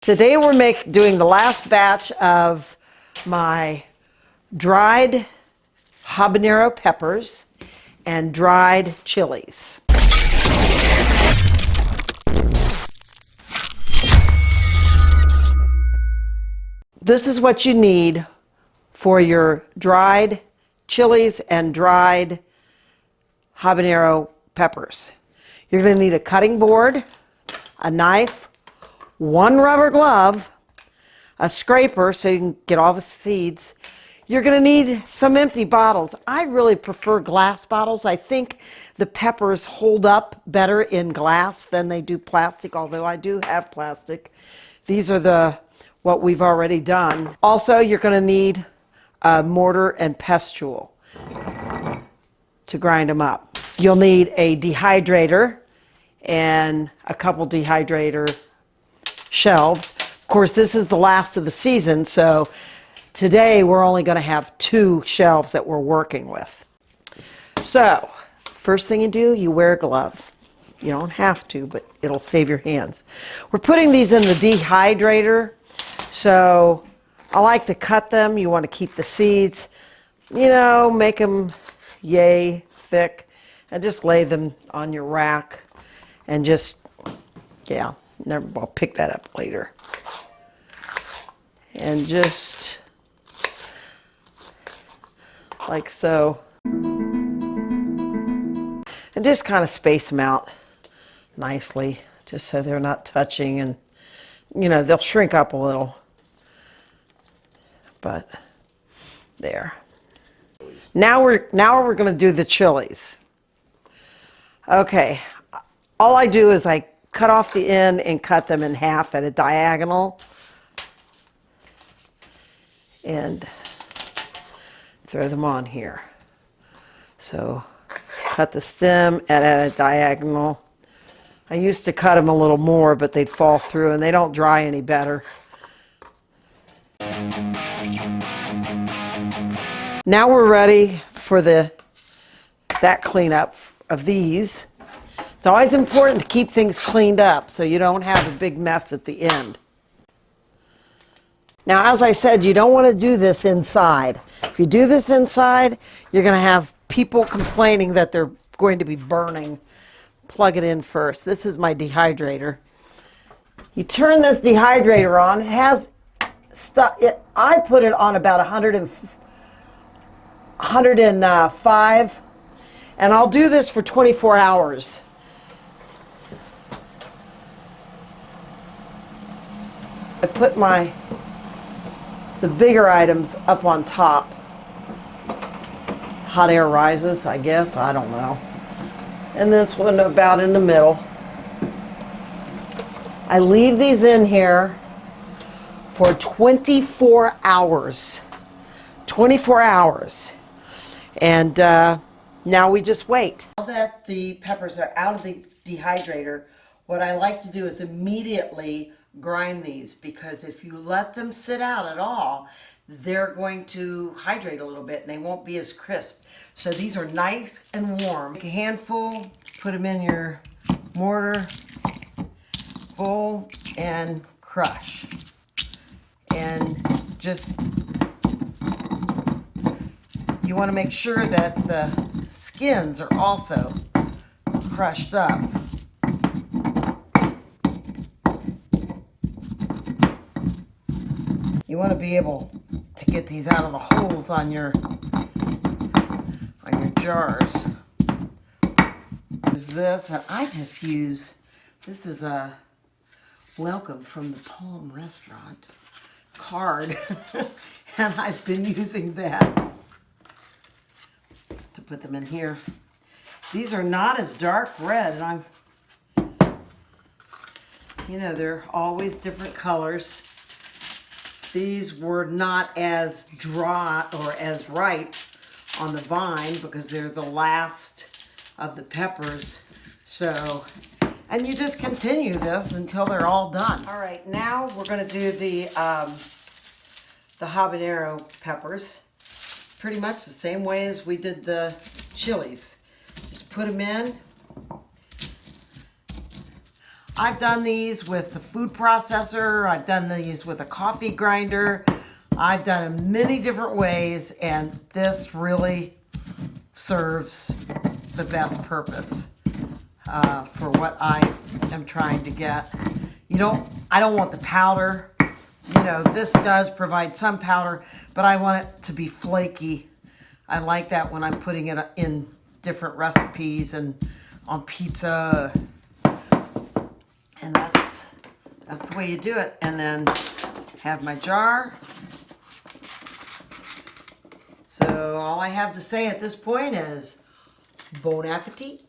Today we're doing the last batch of my dried habanero peppers and dried chilies. This is what you need for your dried chilies and dried habanero peppers. You're going to need a cutting board, a knife, one rubber glove, a scraper so you can get all the seeds. You're going to need some empty bottles. I really prefer glass bottles. I think the peppers hold up better in glass than they do plastic, although I do have plastic. These are what we've already done. Also, you're going to need a mortar and pestle to grind them up. You'll need a dehydrator and a couple dehydrator shelves. Of course, this is the last of the season, so today we're only going to have 2 shelves that we're working with. So, first thing you do, you wear a glove. You don't have to, but it'll save your hands. We're putting these in the dehydrator, so I like to cut them. You want to keep the seeds, make them yay thick, and just lay them on your rack and just, I'll pick that up later. And just like so. And just kind of space them out nicely, just so they're not touching, and they'll shrink up a little. But there. Now we're going to do the chilies. Okay. All I do is I cut off the end and cut them in half at a diagonal and throw them on here. So cut the stem at a diagonal. I used to cut them a little more, but they'd fall through and they don't dry any better. Now we're ready for that cleanup of these. It's always important to keep things cleaned up so you don't have a big mess at the end. Now, as I said, you don't want to do this inside. If you do this inside, you're going to have people complaining that they're going to be burning. Plug it in first. This is my dehydrator. You turn this dehydrator on. It has stuff. I put it on about 105, and I'll do this for 24 hours. I put the bigger items up on top. Hot air rises, I guess, I don't know. And this one about in the middle. I leave these in here for 24 hours. 24 hours. And now we just wait. Now that the peppers are out of the dehydrator, what I like to do is immediately grind these, because if you let them sit out at all, they're going to hydrate a little bit and they won't be as crisp. So these are nice and warm. Take a handful, put them in your mortar bowl and crush. And just, you want to make sure that the skins are also crushed up. You want to be able to get these out of the holes on your jars. Use this, and I just use, this is a welcome from the Palm Restaurant card, and I've been using that to put them in here. These are not as dark red, and they're always different colors. These were not as dry or as ripe on the vine because they're the last of the peppers. So, and you just continue this until they're all done. All right, now we're going to do the habanero peppers. Pretty much the same way as we did the chilies. Just put them in. I've done these with the food processor. I've done these with a coffee grinder. I've done them many different ways, and this really serves the best purpose for what I am trying to get. I don't want the powder. You know, this does provide some powder, but I want it to be flaky. I like that when I'm putting it in different recipes and on pizza. And that's the way you do it. And then have my jar. So all I have to say at this point is bon appetit.